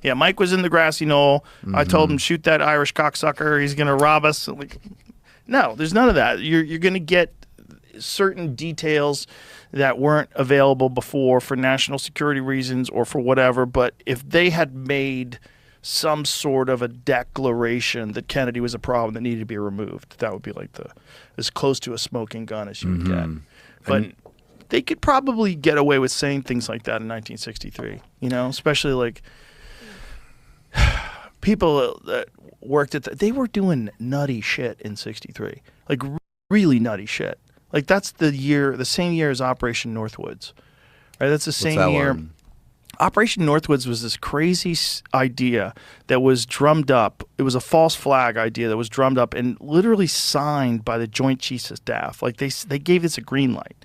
Yeah, Mike was in the grassy knoll. I told him, shoot that Irish cocksucker. He's going to rob us. Like, no, there's none of that. You're going to get certain details that weren't available before for national security reasons or for whatever. But if they had made some sort of a declaration that Kennedy was a problem that needed to be removed, that would be like as close to a smoking gun as you would get. But they could probably get away with saying things like that in 1963, especially like people that worked they were doing nutty shit in 63, like really nutty shit. Like that's the same year as Operation Northwoods, right? That's the same year. One? Operation Northwoods was this crazy idea that was drummed up. It was a false flag idea that was drummed up and literally signed by the Joint Chiefs of Staff. Like they gave this a green light.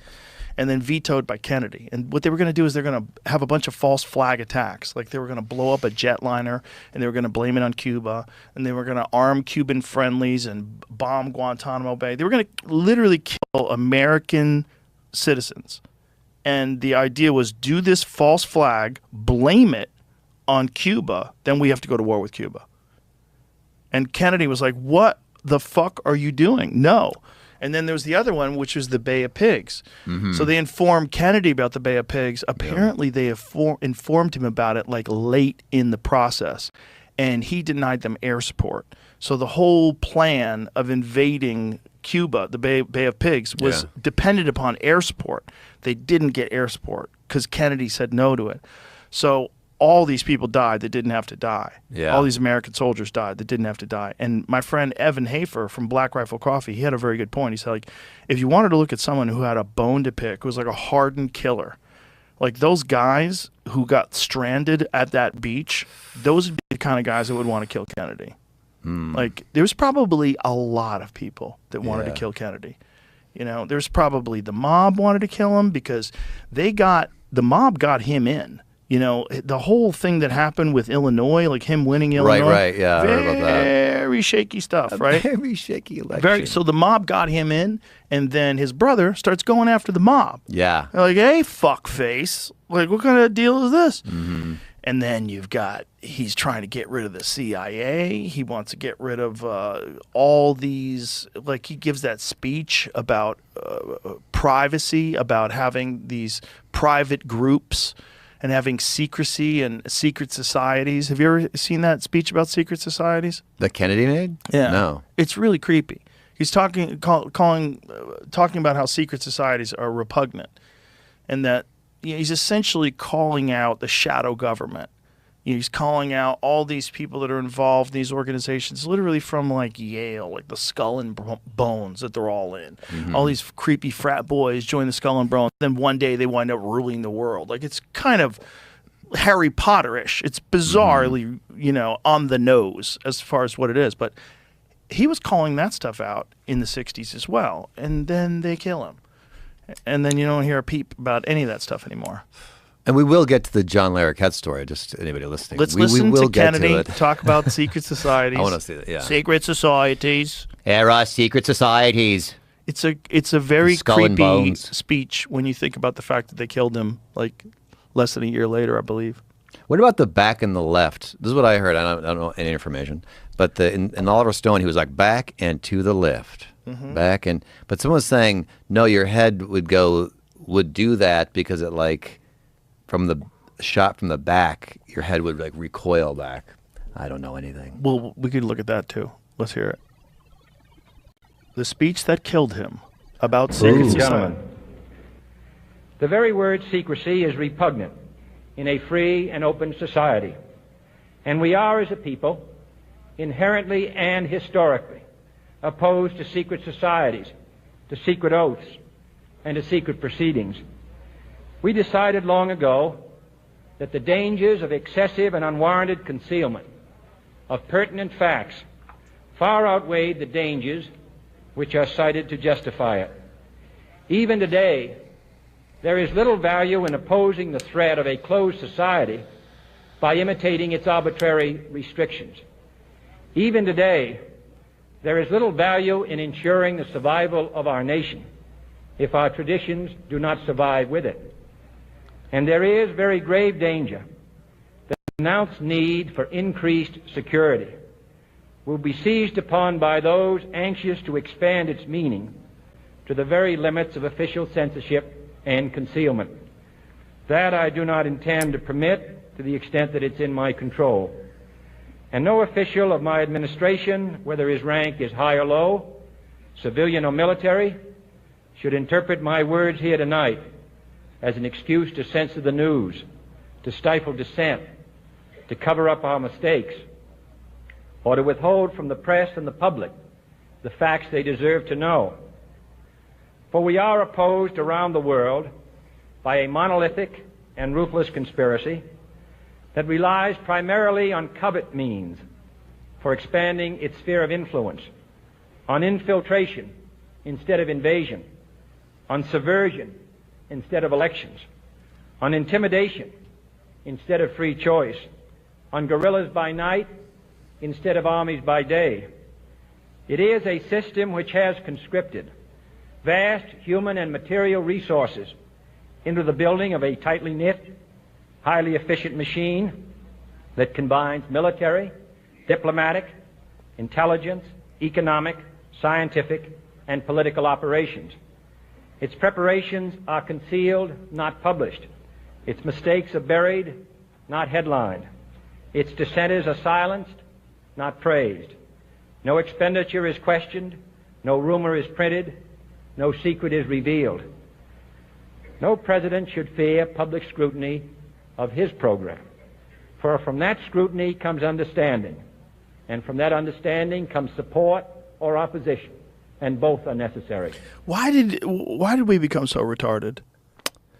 And then vetoed by Kennedy. And what they were going to do is they're going to have a bunch of false flag attacks. Like they were going to blow up a jetliner, and they were going to blame it on Cuba, and they were going to arm Cuban friendlies and bomb Guantanamo Bay. They were going to literally kill American citizens. And the idea was do this false flag, blame it on Cuba, then we have to go to war with Cuba. And Kennedy was like, what the fuck are you doing? No. And then there was the other one, which was the Bay of Pigs. So they informed Kennedy about the Bay of Pigs. Apparently, they informed him about it like late in the process, and he denied them air support. So the whole plan of invading Cuba, the Bay of Pigs, was dependent upon air support. They didn't get air support because Kennedy said no to it. So all these people died that didn't have to die. Yeah. All these American soldiers died that didn't have to die. And my friend Evan Hafer from Black Rifle Coffee, he had a very good point. He said, like, if you wanted to look at someone who had a bone to pick, who was like a hardened killer, like those guys who got stranded at that beach, those would be the kind of guys that would want to kill Kennedy. Like, there's probably a lot of people that wanted to kill Kennedy. There's probably the mob wanted to kill him because the mob got him in. The whole thing that happened with Illinois, like him winning Illinois. Right, yeah, I heard about that. Very shaky stuff, right? Very shaky election. So the mob got him in, and then his brother starts going after the mob. Yeah. They're like, hey, fuckface. Like, what kind of deal is this? And then he's trying to get rid of the CIA. He wants to get rid of all these, like he gives that speech about privacy, about having these private groups and having secrecy and secret societies. Have you ever seen that speech about secret societies? That Kennedy made? Yeah. No. It's really creepy. He's talking about how secret societies are repugnant, and that he's essentially calling out the shadow government. He's calling out all these people that are involved in these organizations, literally from like Yale, like the Skull and Bones that they're all in. All these creepy frat boys join the Skull and Bones. Then one day they wind up ruling the world. Like it's kind of Harry Potter-ish. It's bizarrely, on the nose as far as what it is. But he was calling that stuff out in the 60s as well. And then they kill him. And then you don't hear a peep about any of that stuff anymore. And we will get to the John Larroquette story, just anybody listening. Let's listen to Kennedy talk about secret societies. I want to see that, yeah. Secret societies. There are secret societies. It's a very creepy speech when you think about the fact that they killed him like less than a year later, I believe. What about the back and the left? This is what I heard. I don't know any information. But in Oliver Stone, he was like back and to the left. Back and, but someone was saying, no, your head would do that because it like, from the shot from the back, your head would like recoil back. I don't know anything. Well, we could look at that too. Let's hear it. The speech that killed him about secret society. Gentlemen, the very word secrecy is repugnant in a free and open society. And we are, as a people, inherently and historically opposed to secret societies, to secret oaths, and to secret proceedings. We decided long ago that the dangers of excessive and unwarranted concealment of pertinent facts far outweighed the dangers which are cited to justify it. Even today, there is little value in opposing the threat of a closed society by imitating its arbitrary restrictions. Even today, there is little value in ensuring the survival of our nation if our traditions do not survive with it. And there is very grave danger that announced need for increased security will be seized upon by those anxious to expand its meaning to the very limits of official censorship and concealment. That I do not intend to permit to the extent that it's in my control. And no official of my administration, whether his rank is high or low, civilian or military, should interpret my words here tonight as an excuse to censor the news, to stifle dissent, to cover up our mistakes, or to withhold from the press and the public the facts they deserve to know. For we are opposed around the world by a monolithic and ruthless conspiracy that relies primarily on covert means for expanding its sphere of influence, on infiltration instead of invasion, on subversion instead of elections, on intimidation instead of free choice, on guerrillas by night instead of armies by day. It is a system which has conscripted vast human and material resources into the building of a tightly knit, highly efficient machine that combines military, diplomatic, intelligence, economic, scientific, and political operations. Its preparations are concealed, not published. Its mistakes are buried, not headlined. Its dissenters are silenced, not praised. No expenditure is questioned, no rumor is printed, no secret is revealed. No president should fear public scrutiny of his program, for from that scrutiny comes understanding, and from that understanding comes support or opposition, and both are necessary. Why did we become so retarded?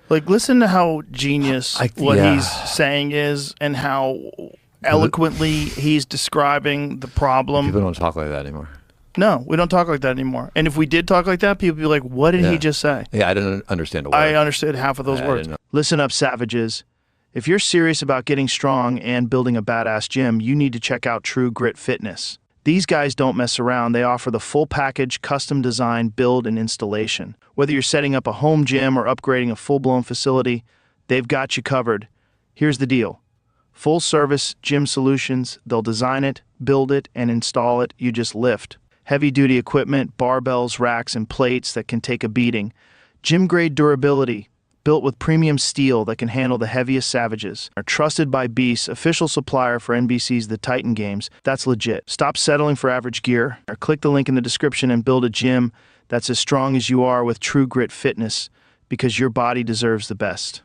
Like, listen to how genius he's saying is, and how eloquently he's describing the problem. People don't talk like that anymore. No, we don't talk like that anymore. And if we did talk like that, people would be like, what did he just say? Yeah, I didn't understand a word. I understood half of those words. Listen up, savages. If you're serious about getting strong and building a badass gym, you need to check out True Grit Fitness. These guys don't mess around. They offer the full package, custom design, build, and installation. Whether you're setting up a home gym or upgrading a full-blown facility, they've got you covered. Here's the deal. Full service gym solutions. They'll design it, build it, and install it. You just lift. Heavy-duty equipment, barbells, racks, and plates that can take a beating. Gym-grade durability, built with premium steel that can handle the heaviest savages. Are trusted by Beast, official supplier for NBC's The Titan Games. That's legit. Stop settling for average gear, or click the link in the description and build a gym that's as strong as you are with True Grit Fitness, because your body deserves the best.